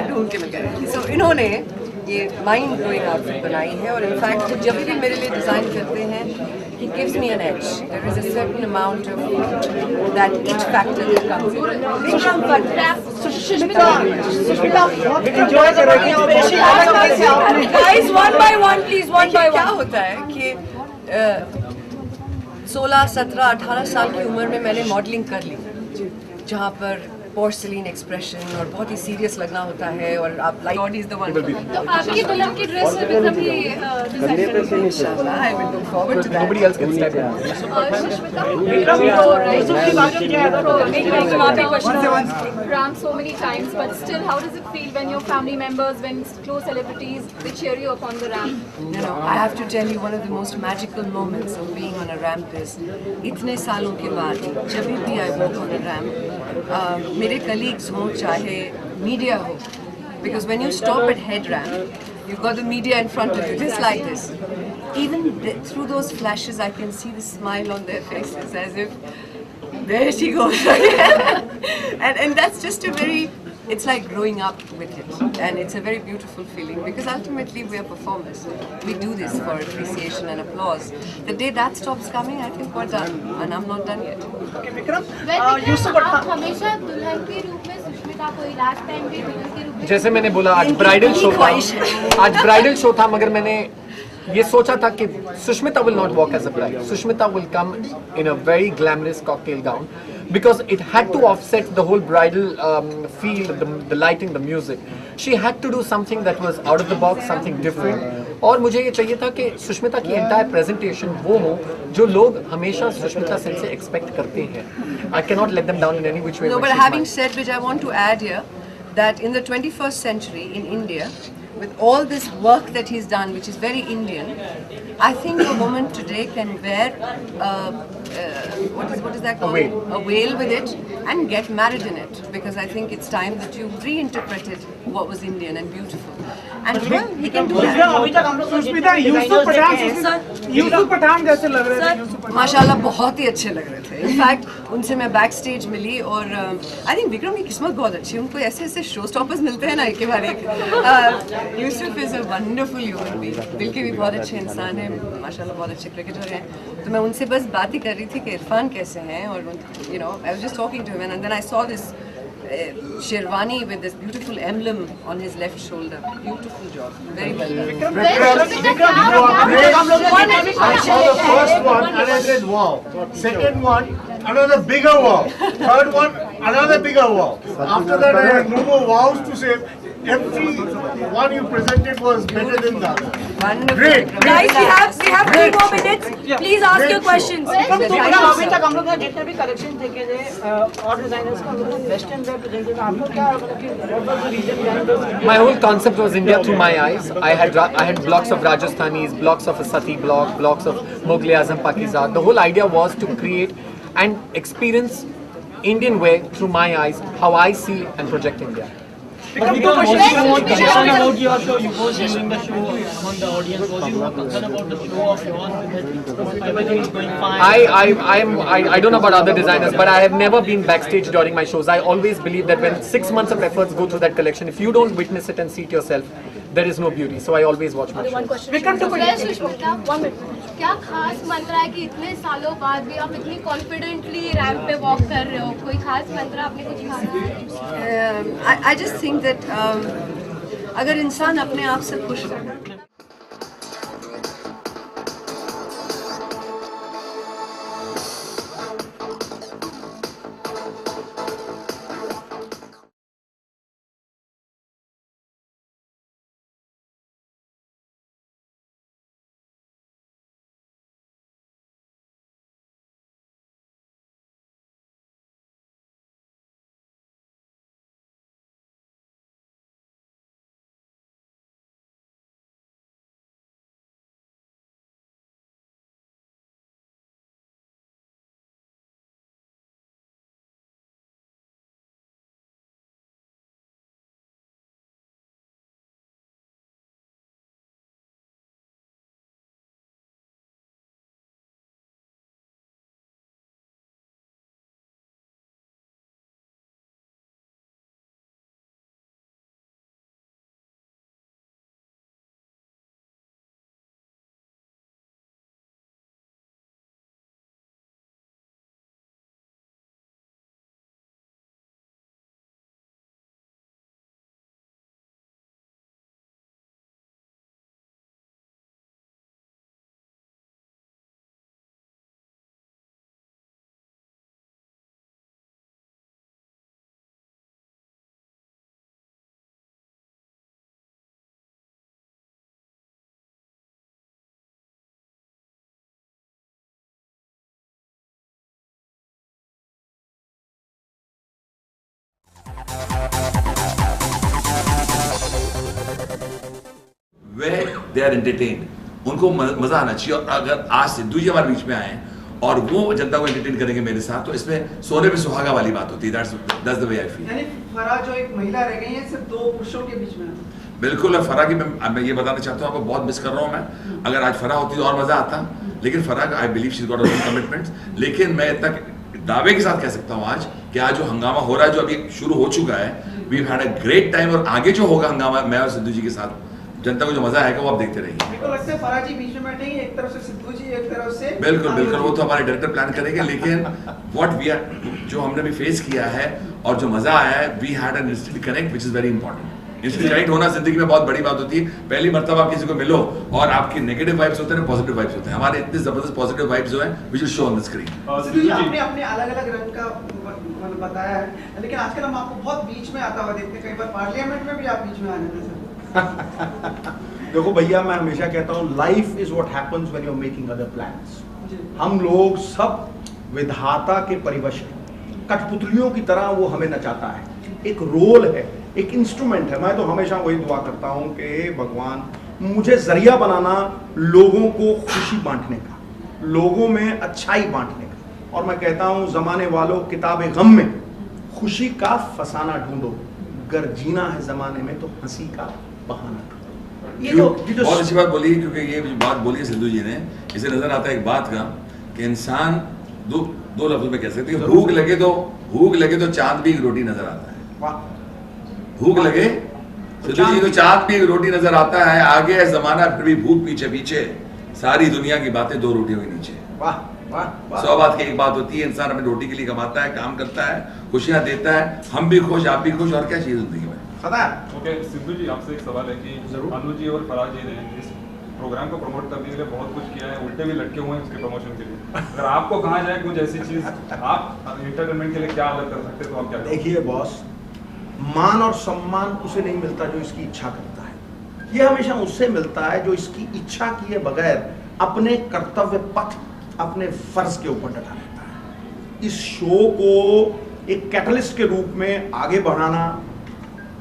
ढूंढ के मिल गए। So इन्होंने ये माइंड ब्लोइंग आउटफिट बनाई है और इनफैक्ट वो जब भी मेरे लिए डिज़ाइन करते हैं he gives me an edge. There is a certain amount of that it factor that comes in. Guys, one by one, please, one by क्या one. होता है कि 16, 17, 18 साल की उम्र में मैंने मॉडलिंग कर ली, जहाँ पर पोर्सलिन एक्सप्रेशन और बहुत ही सीरियस लगना होता है और आप like God is the one. तो आपकी दुल्हन की ड्रेस विक्रम ही डिजाइन करेंगे। इंशाल्लाह I will look forward to that. Nobody else can step in. Sushmita, Ram so many times, but still, how does it feel when your family members, when close celebrities, they cheer you up on the ramp? You know, I have to tell you one of the most magical moments of being on a ramp is इतने सालों के बाद जब भी I walk on a ramp, मेरे colleagues हों चाहे media हो, because when you stop at head ramp, you've got the media in front of you, just like this. Even through those flashes, I can see the smile on their faces as if there she goes again. and that's just a very, it's like growing up with it, and it's a very beautiful feeling because ultimately we are performers. We do this for appreciation and applause. The day that stops coming, I think we're done, and I'm not done yet. Okay, Vikram, आप हमेशा दुल्हन के रूप में सुष्मिता को last time भी दुल्हन के रूप में जैसे मैंने बोला आज ब्राइडल शो था, आज ब्राइडल शो था, मगर मैंने ये सोचा था कि Sushmita will not walk as a bride. Sushmita will come in a very glamorous cocktail gown because it had to offset the whole bridal feel, the lighting, the music. She had to do something that was out of the box, something different. और मुझे ये चाहिए था कि सुष्मिता की entire presentation वो हो जो लोग हमेशा सुष्मिता सेन से expect करते हैं. I cannot let them down in any which way. No, when but she's having mine. said which, I want to add here that in the 21st century in India, with all this work that he's done, which is very Indian, I think a woman today can wear what is that called? A veil with it and get married in it, because I think it's time that you reinterpreted what was Indian and beautiful. And well, he can do that. Sushmita Yusuf Pathan जैसे लग रहे थे। माशाल्लाह बहुत ही अच्छे लग रहे थे। इनफैक्ट उनसे मैं बैक स्टेज मिली और आई थिंक विक्रम की किस्मत बहुत अच्छी है, उनको ऐसे ऐसे शो स्टॉपर्स मिलते हैं ना एक के बाद एक। Yusuf is a wonderful human being, दिल के भी बहुत अच्छे इंसान हैं, माशाल्लाह बहुत अच्छे क्रिकेटर हैं। तो मैं उनसे बस बात ही कर रही थी कि इरफान कैसे हैं, और you know I was just talking to him and then I saw this Sherwani with this beautiful emblem on his left shoulder. Beautiful job. Very well done. I saw the first one and I said wow. Second one, another bigger wow. Third one, another bigger wow. After that, I had no more wows to say. Every one you presented was better than the other. Wonderful. Great. Guys, we have 3 more minutes. Please ask your questions. अभी तक हम लोग ने जितने भी collection देखे थे और डिजाइनर्स का वेस्टर्न वेयर प्रेजेंट किया, आपको क्या मतलब कि what was the reason behind My whole concept was India through my eyes. I had blocks of Rajasthanis, blocks of a Sati block, blocks of Mughal Azam Pakistan. The whole idea was to create and experience Indian way through my eyes, how I see and project India. Vikram, two questions. More concern about your show. You was during the show among the audience. Was you more concerned about the show of yours? That everything is going fine. I don't know about other designers, but I have never been backstage during my shows. I always believe that when 6 months of efforts go through that collection, if you don't witness it and see it yourself, there is no beauty. So I always watch my shows. Vikram, two वैसे questions. Sushmita, 1 minute, क्या खास मंत्र है कि इतने सालों बाद भी आप इतनी कॉन्फिडेंटली रैंप पे वॉक कर रहे हो? कोई खास मंत्र आपने कुछ खाना है? I just think that अगर इंसान अपने आप से खुश हो दे आर एंटरटेन्ड, उनको मजा आना चाहिए। और अगर आज सिद्धू जी हमारे बीच में आए और वो जनता को एंटरटेन करेंगे मेरे साथ, तो इसमें सोने पे सुहागा वाली बात होती है। That's the way I feel. यानी फराह जो एक महिला रह गई है सिर्फ 2 पुरुषों के बीच में। बिल्कुल। फराह की मैं ये बताना चाहता हूँ, आपको बहुत मिस कर रहा हूँ मैं। अगर आज फराह होती तो और मजा आता, लेकिन Farah I believe she is got a commitments. लेकिन मैं इतना दावे के साथ कह सकता हूँ आज कि आज जो हंगामा हो रहा है, जो अभी शुरू हो चुका है, we had a great time. और आगे जो होगा हंगामा मैं और सिद्धू जी के साथ, जनता को जो मजा आएगा वो आप देखते रहिए। मेरे को लगता है फराह जी बीच में बैठे हैं, एक तरफ से सिद्धू जी, एक तरफ से बिल्कुल बिल्कुल, वो तो हमारे डायरेक्टर प्लान करेंगे। लेकिन व्हाट वी आर, जो हमने भी फेस किया है और जो मजा आया है, we had an instant connect which is very important. Instant connect होना जिंदगी में बहुत बड़ी बात होती है। पहली मर्तबा आप किसी को मिलो और आपकी नेगेटिव वाइब्स होते हैं, पॉजिटिव वाइब्स होते हैं। हमारे इतने जबरदस्त पॉजिटिव वाइब्स जो हैं which will show on the screen. Sidhu ji आपने अपने अलग-अलग रंग का बताया है, लेकिन आजकल हम आपको बहुत बीच में आता हुआ देखते हैं। कई बार पार्लियामेंट में भी आप बीच में आ जाते हैं सर। देखो भैया, मैं हमेशा कहता हूँ life is what happens when you are making other plans. हम लोग सब विधाता के परिवश हैं, कठपुतलियों की तरह वो हमें नचाता है। एक रोल है, एक इंस्ट्रूमेंट है। मैं तो हमेशा वही दुआ करता हूँ कि भगवान मुझे जरिया बनाना लोगों को खुशी बांटने का, लोगों में अच्छाई बांटने का। और मैं कहता हूँ जमाने वालों, किताबे गम में खुशी का फसाना ढूंढो, गर जीना है जमाने में तो हंसी का बहाना ढूंढो। ये जो बहुत अच्छी बात बोली, क्योंकि ये जो बात बोली है सिद्धू जी ने, इसे नजर आता है एक बात का कि इंसान दो लफ्जों में कह सकते हैं, भूख लगे तो चांद भी एक रोटी नजर आता है। भूख लगे सिद्धू जी तो चांद भी एक रोटी नजर आता है। आगे है जमाना, फिर भी भूख पीछे पीछे, सारी दुनिया की बातें 2 रोटियों के नीचे। वाह वाह वाह। 100 बात की एक बात होती है, इंसान अपनी रोटी के लिए कमाता है, काम करता है, खुशियां देता है, हम भी खुश, आप भी खुश, और क्या चाहिए जिंदगी में। ओके सिद्धू जी, आपसे एक सवाल है कि अनु जी और फराह जी ने इस प्रोग्राम को प्रमोट करने के लिए बहुत कुछ किया है, उल्टे भी लटके हुए हैं उसके प्रमोशन के लिए। अगर आपको कहा जाए कुछ ऐसी चीज आप एंटरटेनमेंट के लिए क्या अलग कर सकते तो आप क्या करेंगे? देखिए बॉस, मान और सम्मान उसे नहीं मिलता जो इसकी इच्छा करता है। ये हमेशा उससे मिलता है जो इसकी इच्छा किए बगैर अपने कर्तव्य पथ, अपने फर्ज के ऊपर डटा रहता है। इस शो को एक कैटलिस्ट के रूप में आगे बढ़ाना,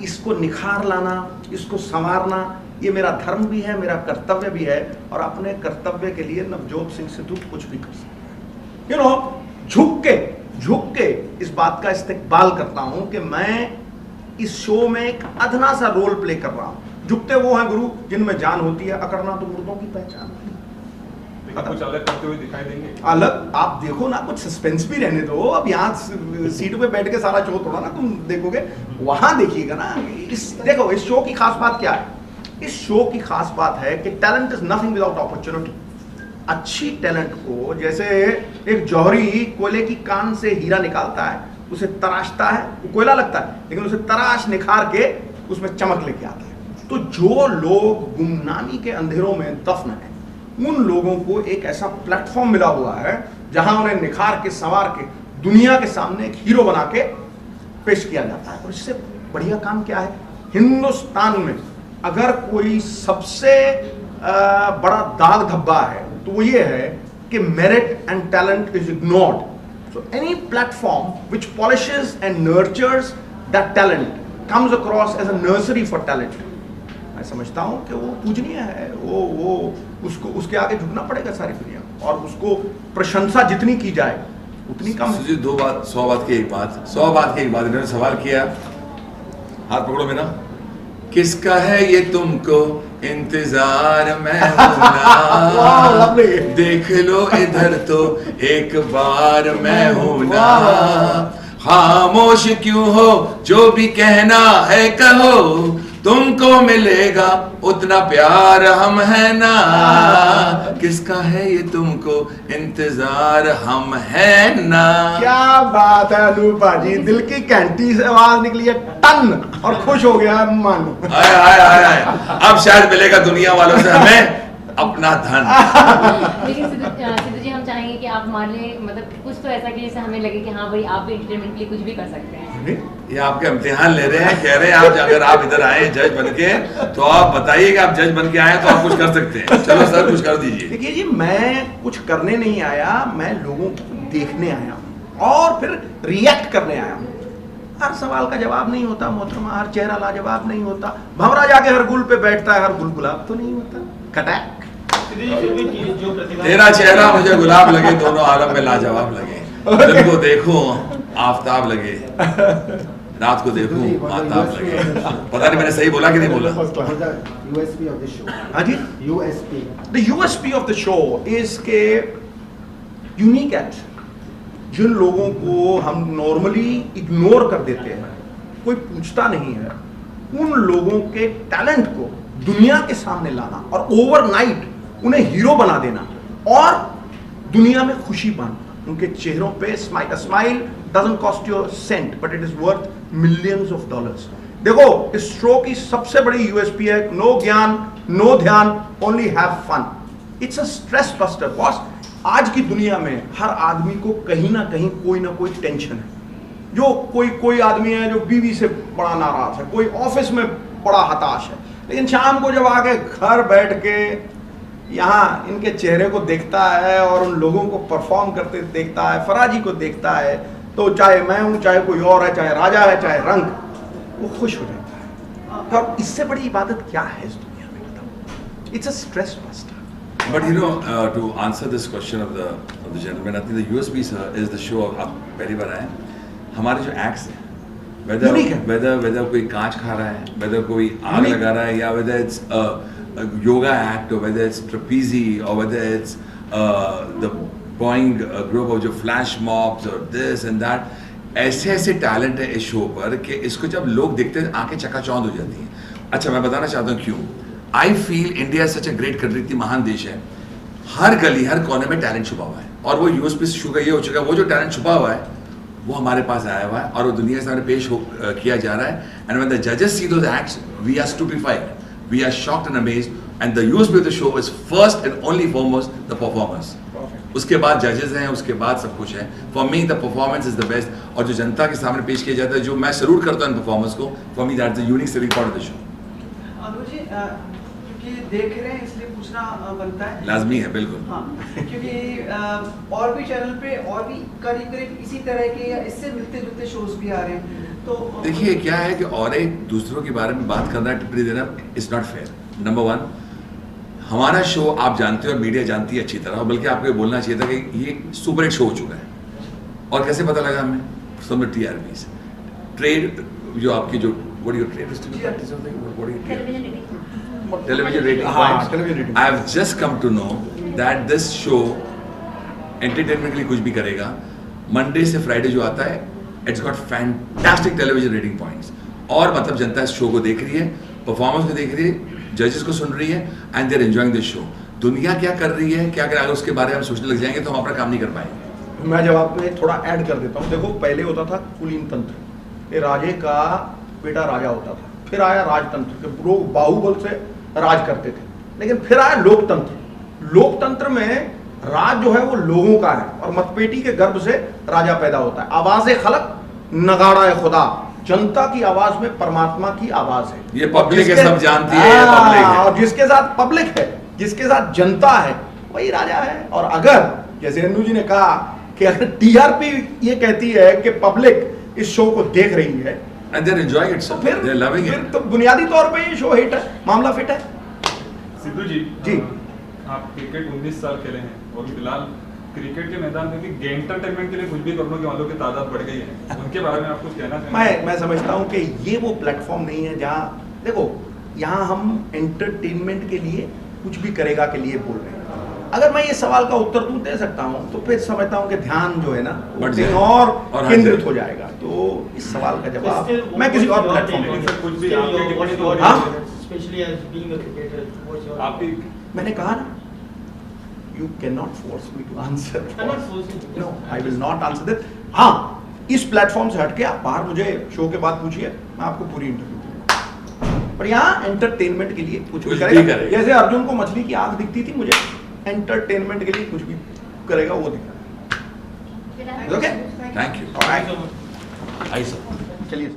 इसको निखार लाना, इसको संवारना, ये मेरा धर्म भी है, मेरा कर्तव्य भी है। और अपने कर्तव्य के लिए नवजोत सिंह सिद्धू कुछ भी कर सकते हैं। यू नो, झुक के इस बात का इस्तेकबाल करता हूं कि मैं इस शो में एक अधना सा रोल प्ले कर रहा हूं। झुकते वो हैं गुरु जिनमें जान होती है, अकड़ना तो मुर्दों की पहचान है। कुछ अलग करते हुए दिखाई देंगे? अलग आप देखो ना, कुछ सस्पेंस भी रहने दो। अब यहाँ सीट पे बैठ के सारा शो थोड़ा ना तुम देखोगे, वहां देखिएगा ना। देखो इस शो की खास बात क्या है? इस शो की खास बात है कि talent is nothing without opportunity. अच्छी टैलेंट को, जैसे एक जौहरी कोयले की कान से हीरा निकालता है, उसे तराशता है, वो कोयला लगता है, लेकिन उसे तराश निखार के उसमें चमक लेके आता है। तो जो लोग गुमनामी के अंधेरों में दफन है, उन लोगों को एक ऐसा प्लेटफॉर्म मिला हुआ है जहां उन्हें निखार के, संवार के, दुनिया के सामने एक हीरो बना के पेश किया जाता है। और इससे बढ़िया काम क्या है? हिंदुस्तान में अगर कोई सबसे बड़ा दाग धब्बा है तो वो ये है कि merit and talent is ignored. So any platform which polishes and nurtures that talent comes across as a nursery for talent, मैं समझता हूं कि वो पूजनीय है। वो उसको, उसके आगे झुकना पड़ेगा सारी दुनिया, और उसको प्रशंसा जितनी की जाए उतनी कम है। 100 बात की एक बात इन्होंने सवाल किया, हाथ पकड़ो मेरा। किसका है ये तुमको इंतजार मैं हूं ना, देख लो इधर तो एक बार मैं हूं ना, खामोश क्यों हो, जो भी कहना है कहो, तुमको मिलेगा उतना प्यार हम है ना, किसका है ये तुमको इंतजार हम है ना। क्या बात है अनूपा जी, दिल की कैंटी से आवाज निकली है टन, और खुश हो गया मन। आय अब शायद मिलेगा दुनिया वालों से हमें अपना धन। लेकिन सिद्धू जी, हम चाहेंगे कि आप हमारे लिए मतलब कुछ तो ऐसा कि जैसे हमें लगे कि हाँ भाई आप भी एंटरटेनमेंट के लिए कुछ भी कर सकते हैं। ये आपके इम्तिहान ले रहे हैं, कह रहे हैं आप अगर आप इधर आए जज बन के तो आप बताइए कि आप जज बन के आए तो आप कुछ कर सकते हैं। चलो सर कुछ कर दीजिए। देखिए जी, मैं कुछ करने नहीं आया, मैं लोगों को देखने आया हूँ और फिर रिएक्ट करने आया हूँ। हर सवाल का जवाब नहीं होता मोहतरमा, हर चेहरा लाजवाब नहीं होता, भंवरा जाके हर गुल पे बैठता है, हर गुल गुलाब तो नहीं होता। कटैक। तेरा चेहरा मुझे गुलाब लगे, दोनों आलम में लाजवाब लगे, दिन को देखूं आफताब लगे, रात को देखूं आफताब लगे। पता नहीं मैंने सही बोला कि नहीं बोला। USP of the show. हाँ जी, USP. The USP of the show is के यूनिक एक्ट, जिन लोगों को हम नॉर्मली इग्नोर कर देते हैं, कोई पूछता नहीं है, उन लोगों के टैलेंट को दुनिया के सामने लाना और ओवरनाइट उन्हें हीरो बना देना और दुनिया में खुशी बांटना। उनके चेहरों पे smile doesn't cost you sent but it is worth millions of dollars. देखो, इस शो की सबसे बड़ी यूएसपी है नो ज्ञान नो ध्यान, only have fun. It's a stress buster boss. आज की दुनिया में हर आदमी को कहीं ना कोई टेंशन है। जो कोई आदमी है जो बीवी से बड़ा नाराज है, कोई ऑफिस में बड़ा हताश है, लेकिन शाम को जब आके घर बैठ के यहाँ इनके चेहरे को देखता है और उन लोगों को परफॉर्म करते देखता है, फराजी को देखता है, तो चाहे मैं हूँ, चाहे कोई और है, चाहे राजा है, चाहे रंग, वो खुश हो जाता है। तो इससे बड़ी इबादत क्या है इस दुनिया में, बताओ। It's a stress buster. But you know, to answer this question of the gentleman, I think the USP is the show. आप पहली बार आए, हमारे जो acts हैं, whether कोई कांच खा रहा है, whether कोई आग लगा रहा है, या whether it's a yoga act, or whether it's trapeze, or whether it's the boeing group of जो flash mobs or this and that, ऐसे टैलेंट है इस शो पर कि इसको जब लोग देखते हैं आंखें चकाचौंध हो जाती हैं। अच्छा, मैं बताना चाहता हूँ क्यों। I feel India such a great country, इतनी महान देश है, हर गली हर कोने में टैलेंट छुपा हुआ है, और वो यूएसपी शो का ये हो चुका है, वो जो टैलेंट छुपा हुआ है वो हमारे पास आया हुआ है और वो दुनिया के सामने पेश किया जा रहा है। एंड व्हेन द जजेस see those acts, we are stupefied, we are shocked and amazed. And the USP of the show is first and only foremost the performers. उसके बाद जजेस हैं, उसके बाद सब कुछ है। For me the performance is the best, और जो जनता के सामने पेश किया जाता है, जो मैं सैल्यूट करता हूँ इन परफॉर्मेंस को, for me that's the unique selling part of the show. Anuj ji, क्योंकि देख रहे हैं इसलिए पूछना बनता है। लाजमी है, बिल्कुल। हाँ, क्योंकि और भी चैनल पे और भी करीब इसी तरह के या इससे मिलते जुलते शोज भी आ रहे हैं, तो देखिए क्या है कि और एक दूसरों के बारे में बात करना, टिप्पणी देना is not fair. Number one, हमारा शो आप जानते हो और मीडिया जानती है अच्छी तरह, बल्कि आपको ये बोलना चाहिए था कि ये सुपर हिट शो हो चुका है। और कैसे पता लगा हमें? फ्रॉम द टीआरपीज, ट्रेड, जो आपकी जो what your trade television rating points. I have just come to know that this show entertainment के लिए कुछ भी करेगा, मंडे से फ्राइडे जो आता है, it's got fantastic television rating points, और मतलब जनता इस शो को देख रही है, परफॉर्मेंस को देख रही है, जजेस को सुन रही है, and they are enjoying this show. दुनिया क्या कर रही है, क्या कर, उसके बारे में हम सोचने लग जाएंगे तो हम अपना काम नहीं कर पाएंगे। मैं जवाब में थोड़ा ऐड कर देता हूँ। देखो, पहले होता था कुलीन तंत्र, ये राजे का बेटा राजा होता था, फिर आया राजतंत्र के लोग बाहुबल से राज करते थे, लेकिन फिर आया लोकतंत्र। लोकतंत्र में राज जो है वो लोगों का है, और मतपेटी के गर्भ से राजा पैदा होता है। आवाज़े खलक नगाड़ा खुदा, जनता की आवाज में परमात्मा की आवाज है। ये पब्लिक है, सब जानती है, ये पब्लिक है। और जिसके साथ पब्लिक है, जिसके साथ जनता है, वही राजा है। और अगर जैसे अन्नू जी ने कहा कि अगर टीआरपी ये कहती है कि पब्लिक इस शो को देख रही है, and they're enjoying it, so they're loving it. तो बुनियादी तौर पे ये शो हिट है, मामला फिट है। सिद्धू जी, जी, आप क्रिकेट 19 साल खेले हैं और फिलहाल क्रिकेट के मैदान में भी एंटरटेनमेंट के लिए कुछ भी करने के वालों की तादाद बढ़ गई है, उनके बारे में आप कुछ कहना चाहेंगे? मैं समझता हूँ कि ये वो प्लेटफॉर्म नहीं है जहाँ, देखो, यहाँ हम एंटरटेनमेंट के लिए कुछ भी करेगा के लिए बोल रहे हैं। अगर मैं ये सवाल का उत्तर दूं दे सकता हूं, तो फिर समझता हूं कि ध्यान जो है ना कहीं और केंद्रित हो जाएगा। तो इस सवाल का जवाब मैं किसी और प्लेटफॉर्म पर कुछ भी आपकी टिप्पणी तो मैंने कहा ना, you can not force me to answer. No, I will not answer that. हाँ, इस प्लेटफॉर्म से हटके आप बाहर मुझे शो के बाद पूछिए, मैं आपको पूरी इंटरव्यू दूंगा। पर यहाँ एंटरटेनमेंट के लिए कुछ भी करेगा। जैसे अर्जुन को मछली की आंख दिखती थी, मुझे एंटरटेनमेंट के लिए कुछ भी करेगा वो दिखा। Okay, thank you. Alright, I sir, चलिए।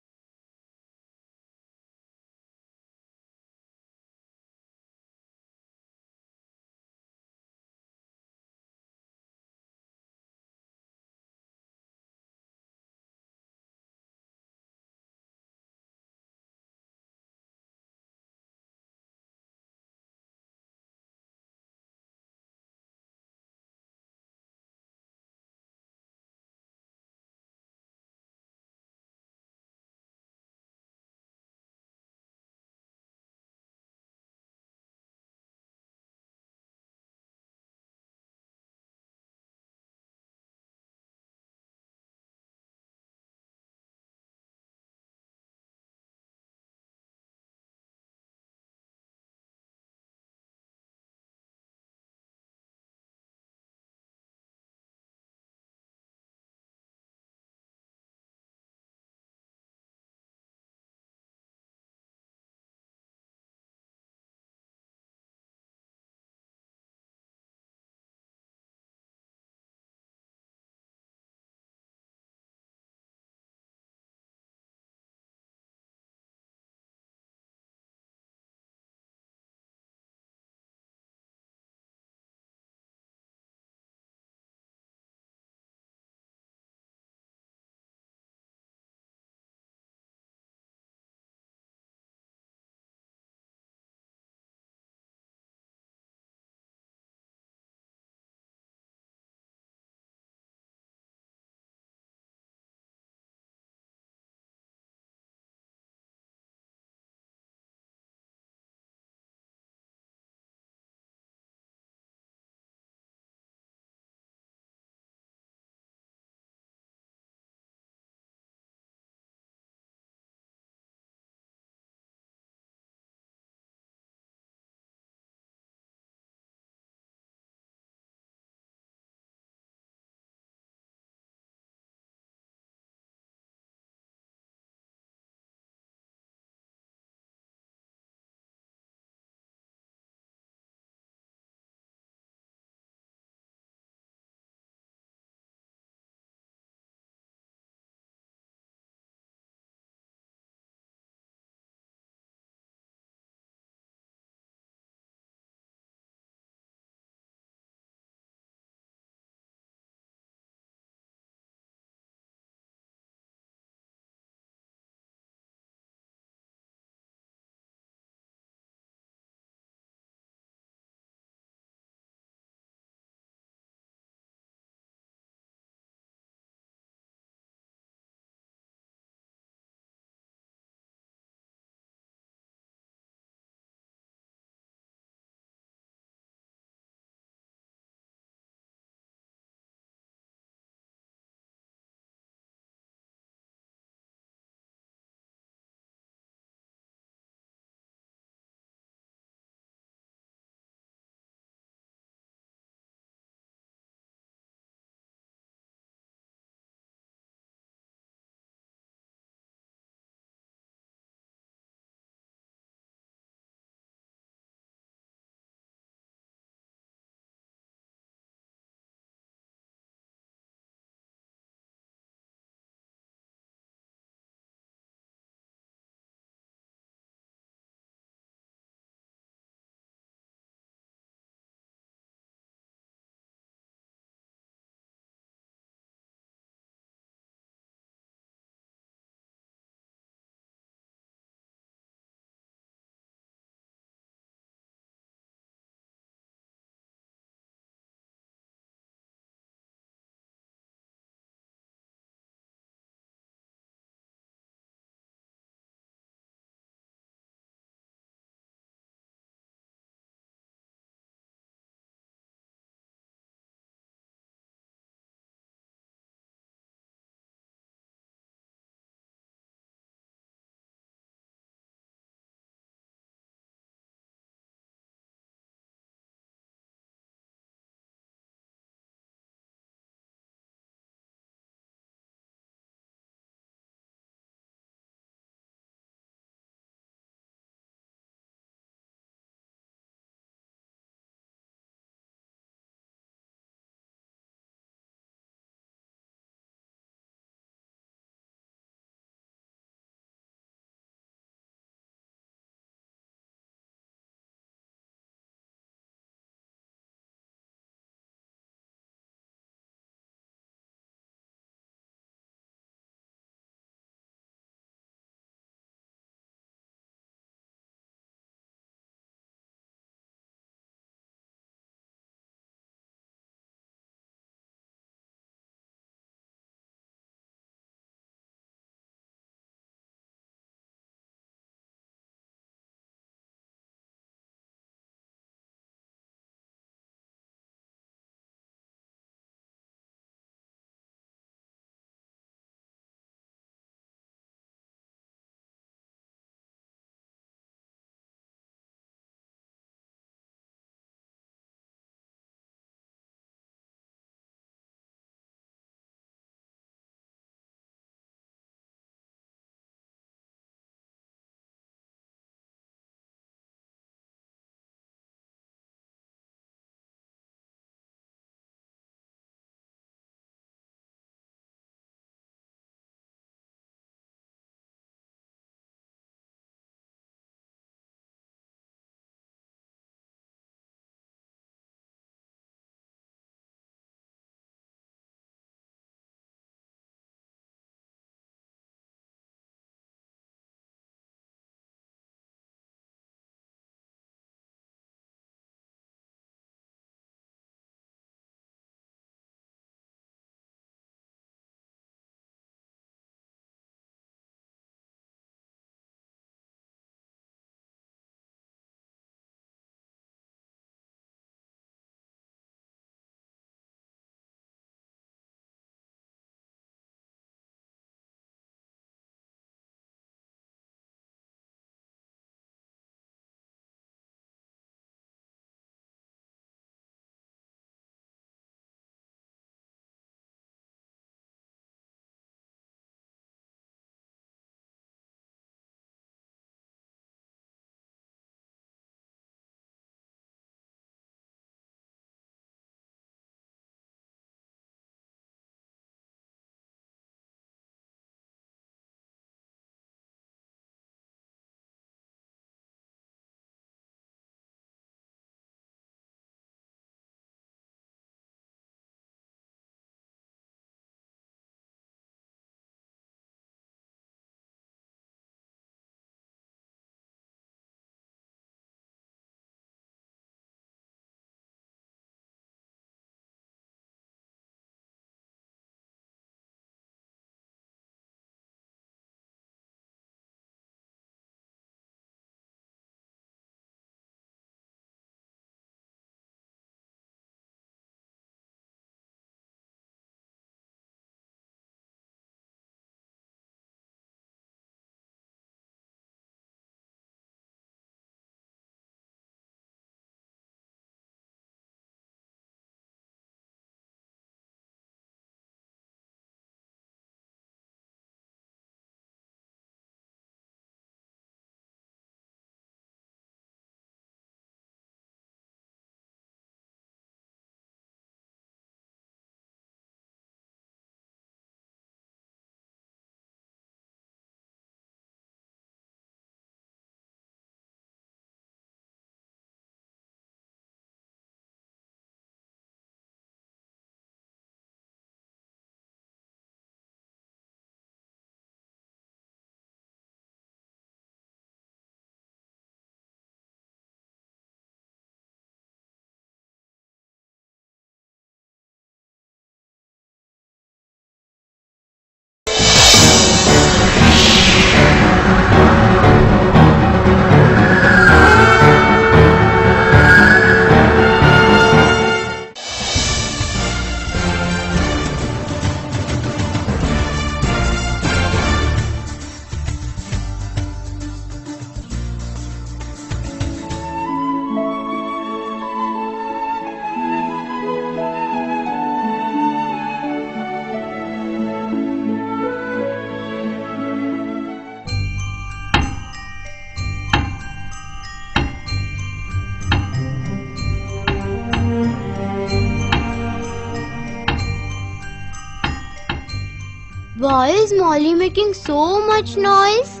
Why is Molly making so much noise?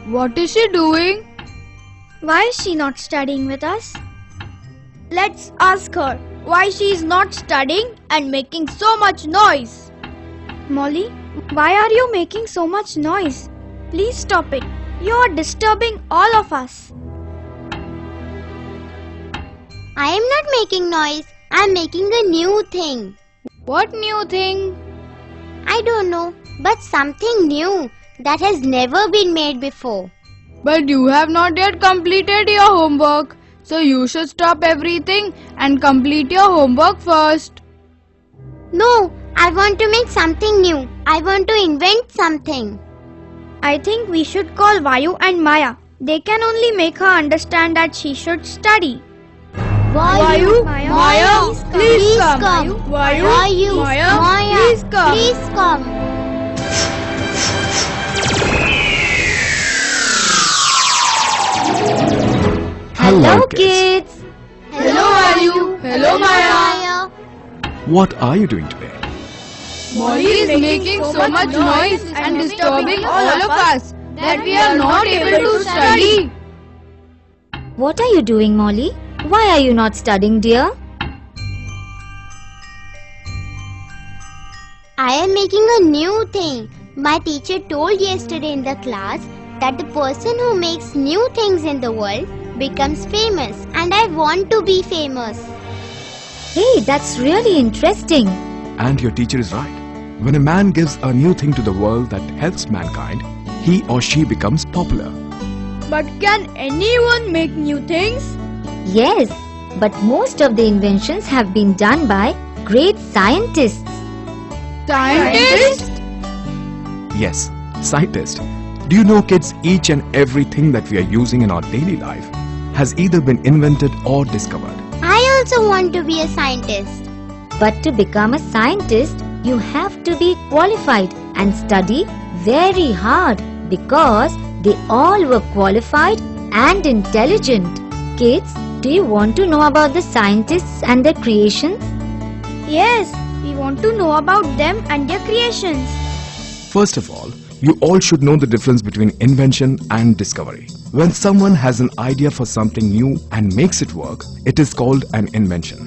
What is she doing? Why is she not studying with us? Let's ask her why she is not studying and making so much noise. Molly, why are you making so much noise? Please stop it. You are disturbing all of us. I am not making noise. I am making a new thing. What new thing? I don't know, but something new that has never been made before. But you have not yet completed your homework. So you should stop everything and complete your homework first. No, I want to make something new. I want to invent something. I think we should call Vayu and Maya. They can only make her understand that she should study. Vayu, Maya, please come. Vayu, Maya, please come. Please come. Hello kids! Hello Vayu. Hello Maya. What are you doing today? Molly is making so much noise and disturbing all of us that we are not able to study. What are you doing, Molly? Why are you not studying, dear? I am making a new thing. My teacher told yesterday in the class that the person who makes new things in the world becomes famous, and I want to be famous. Hey, that's really interesting. And your teacher is right. When a man gives a new thing to the world that helps mankind, he or she becomes popular. But can anyone make new things? Yes, but most of the inventions have been done by great scientists. Scientists? Yes, scientists. Do you know, kids, each and everything that we are using in our daily life has either been invented or discovered. I also want to be a scientist. But to become a scientist, you have to be qualified and study very hard because they all were qualified and intelligent. Kids, do you want to know about the scientists and their creations? Yes, we want to know about them and their creations. First of all, you all should know the difference between invention and discovery. When someone has an idea for something new and makes it work, it is called an invention.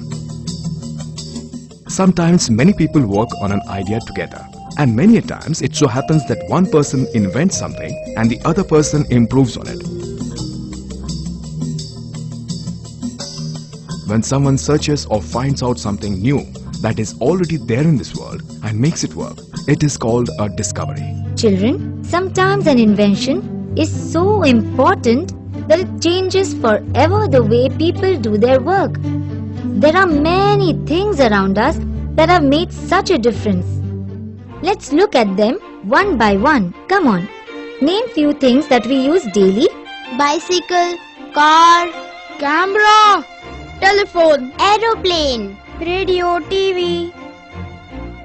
Sometimes many people work on an idea together, and many a times it so happens that one person invents something and the other person improves on it. When someone searches or finds out something new that is already there in this world and makes it work, it is called a discovery. Children, sometimes an invention is so important that it changes forever the way people do their work. There are many things around us that have made such a difference. Let's look at them one by one. Come on, name few things that we use daily. Bicycle, car, Camera, telephone, aeroplane, radio, TV.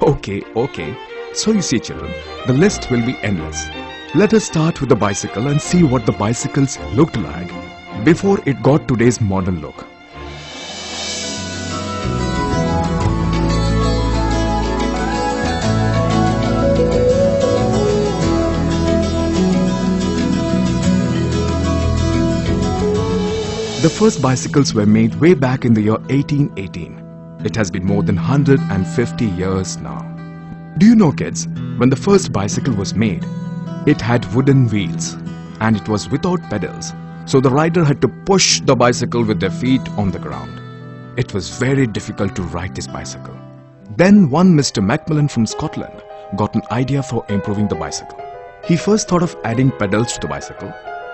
Okay. So you see, children, the list will be endless. Let us start with the bicycle and see what the bicycles looked like before it got today's modern look. The first bicycles were made way back in the year 1818. It has been more than 150 years now. Do you know, kids, when the first bicycle was made, it had wooden wheels and it was without pedals, so the rider had to push the bicycle with their feet on the ground. It was very difficult to ride this bicycle. Then one Mr. Macmillan from Scotland got an idea for improving the bicycle. He first thought of adding pedals to the bicycle,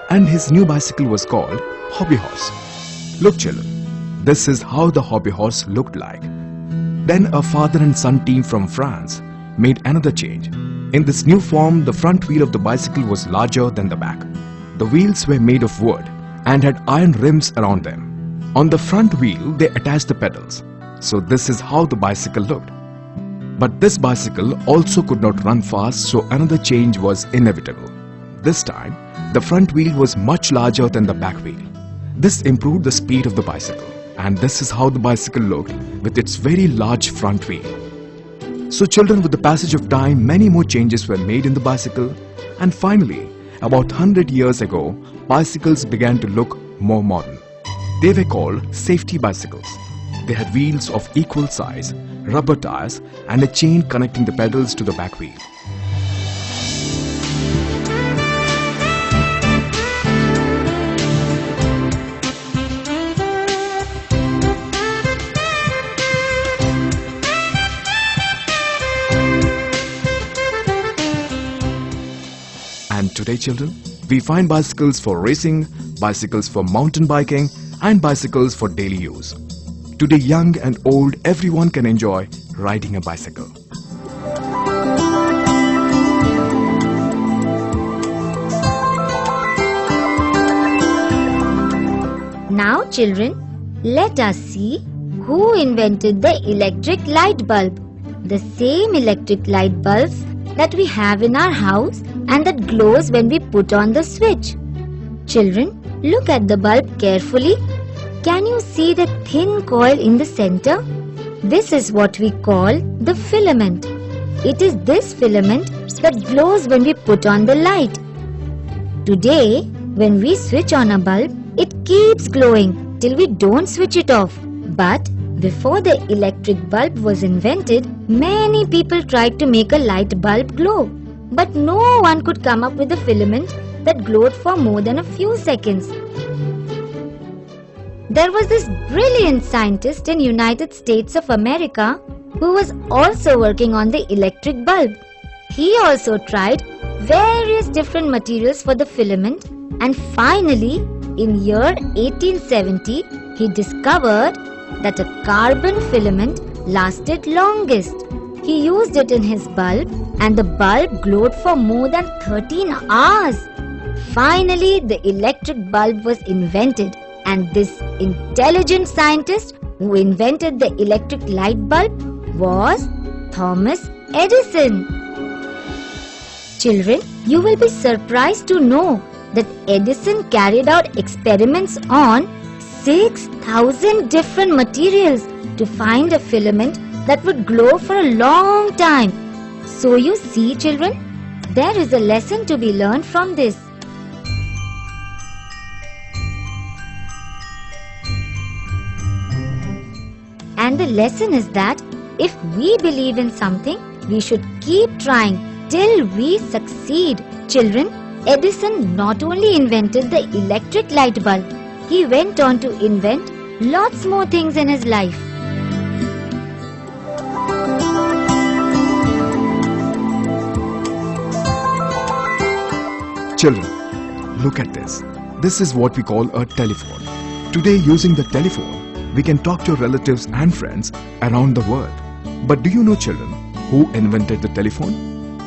and his new bicycle was called Hobby Horse. Look, children, this is how the Hobby Horse looked like. Then a father and son team from France made another change. In this new form, the front wheel of the bicycle was larger than the back. The wheels were made of wood and had iron rims around them. On the front wheel, they attached the pedals. So this is how the bicycle looked. But this bicycle also could not run fast, so another change was inevitable. This time, the front wheel was much larger than the back wheel. This improved the speed of the bicycle, and this is how the bicycle looked with its very large front wheel. So children, with the passage of time, many more changes were made in the bicycle, and finally, about 100 years ago, bicycles began to look more modern. They were called safety bicycles. They had wheels of equal size, rubber tires, and a chain connecting the pedals to the back wheel. And today, children, we find bicycles for racing, bicycles for mountain biking, and bicycles for daily use. Today, young and old, everyone can enjoy riding a bicycle. Now, children, let us see who invented the electric light bulb. The same electric light bulbs that we have in our house and that glows when we put on the switch. Children, look at the bulb carefully. Can you see the thin coil in the center? This is what we call the filament. It is this filament that glows when we put on the light. Today, when we switch on a bulb, it keeps glowing till we don't switch it off. But before the electric bulb was invented, many people tried to make a light bulb glow. But no one could come up with a filament that glowed for more than a few seconds. There was this brilliant scientist in United States of America who was also working on the electric bulb. He also tried various different materials for the filament, and finally, in year 1870, he discovered that a carbon filament lasted longest. He used it in his bulb, and the bulb glowed for more than 13 hours. Finally, the electric bulb was invented, and this intelligent scientist who invented the electric light bulb was Thomas Edison. Children, you will be surprised to know that Edison carried out experiments on 6,000 different materials to find a filament that would glow for a long time. So you see, children, there is a lesson to be learned from this. And the lesson is that if we believe in something, we should keep trying till we succeed. Children, Edison not only invented the electric light bulb, he went on to invent lots more things in his life. Children, look at this. This is what we call a telephone. Today, using the telephone, we can talk to relatives and friends around the world. But do you know, children, who invented the telephone?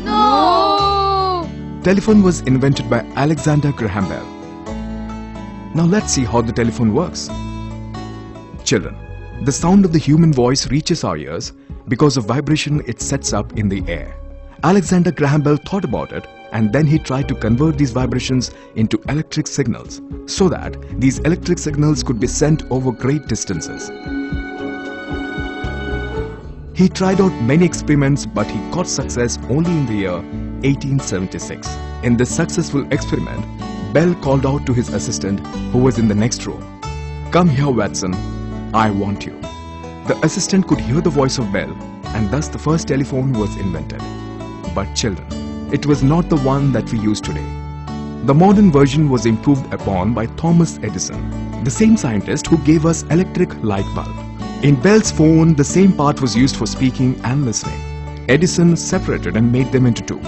No! Telephone was invented by Alexander Graham Bell. Now let's see how the telephone works. Children, the sound of the human voice reaches our ears because of vibration it sets up in the air. Alexander Graham Bell thought about it, and then he tried to convert these vibrations into electric signals so that these electric signals could be sent over great distances. He tried out many experiments, but he got success only in the year 1876. In this successful experiment, Bell called out to his assistant, who was in the next room, "Come here, Watson, I want you." The assistant could hear the voice of Bell, and thus the first telephone was invented. But children, it was not the one that we use today. The modern version was improved upon by Thomas Edison, the same scientist who gave us electric light bulb. In Bell's phone, the same part was used for speaking and listening. Edison separated and made them into two.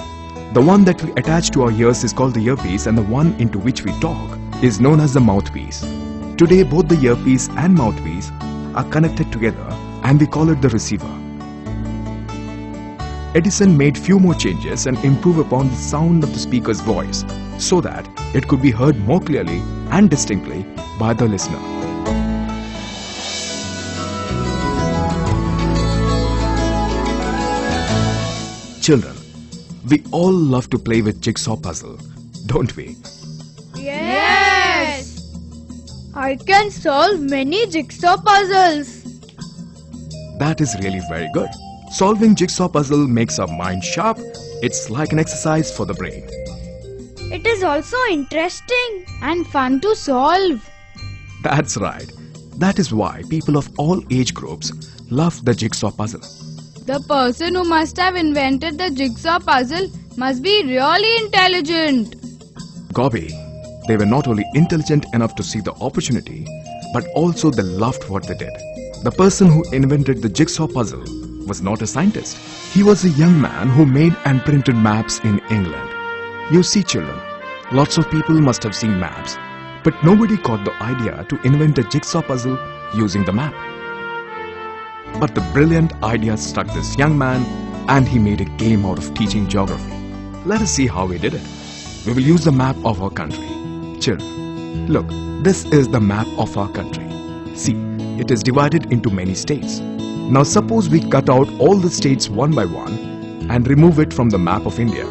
The one that we attach to our ears is called the earpiece, and the one into which we talk is known as the mouthpiece. Today, both the earpiece and mouthpiece are connected together, and we call it the receiver. Edison made few more changes and improved upon the sound of the speaker's voice so that it could be heard more clearly and distinctly by the listener. Children, we all love to play with jigsaw puzzle, don't we? Yes! I can solve many jigsaw puzzles. That is really very good. Solving jigsaw puzzle makes our mind sharp. It's like an exercise for the brain. It is also interesting and fun to solve. That's right. That is why people of all age groups love the jigsaw puzzle. The person who must have invented the jigsaw puzzle must be really intelligent. Gobi, they were not only intelligent enough to see the opportunity, but also they loved what they did. The person who invented the jigsaw puzzle was not a scientist. He was a young man who made and printed maps in England. You see, children, lots of people must have seen maps, but nobody caught the idea to invent a jigsaw puzzle using the map. But the brilliant idea struck this young man, and he made a game out of teaching geography. Let us see how he did it. We will use the map of our country. Children, look, this is the map of our country. See, it is divided into many states. Now suppose we cut out all the states one by one and remove it from the map of India.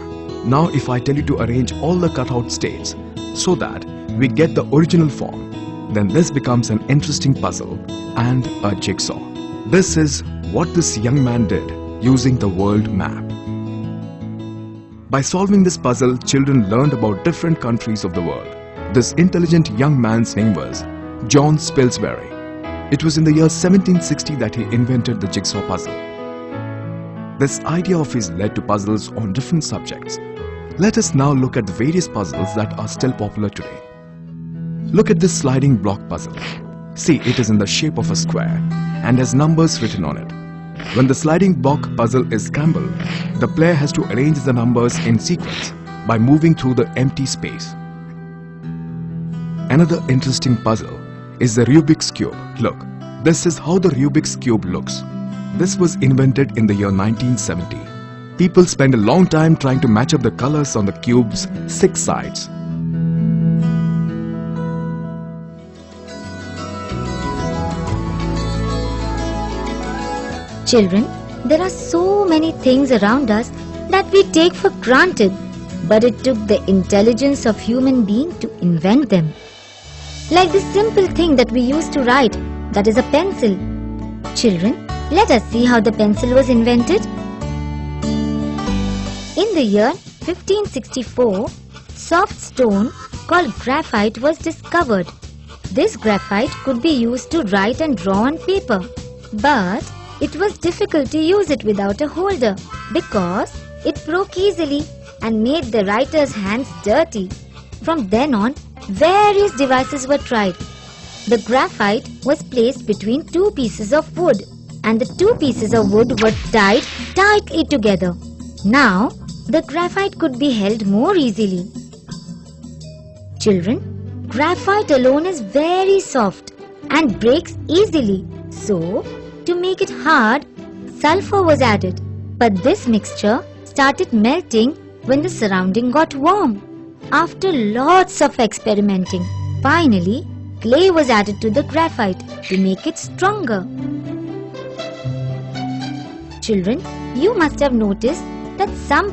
Now if I tell you to arrange all the cut out states so that we get the original form, then this becomes an interesting puzzle and a jigsaw. This is what this young man did using the world map. By solving this puzzle, children learned about different countries of the world. This intelligent young man's name was John Spilsbury. It was in the year 1760 that he invented the jigsaw puzzle. This idea of his led to puzzles on different subjects. Let us now look at the various puzzles that are still popular today. Look at this sliding block puzzle. See, it is in the shape of a square and has numbers written on it. When the sliding block puzzle is scrambled, the player has to arrange the numbers in sequence by moving through the empty space. Another interesting puzzle is the Rubik's Cube. Look, this is how the Rubik's Cube looks. This was invented in the year 1970. People spend a long time trying to match up the colors on the cube's 6 sides. Children, there are so many things around us that we take for granted, but it took the intelligence of human being to invent them. Like the simple thing that we use to write, that is a pencil. Children, let us see how the pencil was invented. In the year 1564, soft stone called graphite was discovered. This graphite could be used to write and draw on paper, but it was difficult to use it without a holder because it broke easily and made the writer's hands dirty. From then on, various devices were tried. The graphite was placed between 2 pieces of wood, and the 2 pieces of wood were tied tightly together. Now, the graphite could be held more easily. Children, graphite alone is very soft and breaks easily. So, to make it hard, sulfur was added. But this mixture started melting when the surrounding got warm. After lots of experimenting, finally, clay was added to the graphite to make it stronger. Children, you must have noticed that some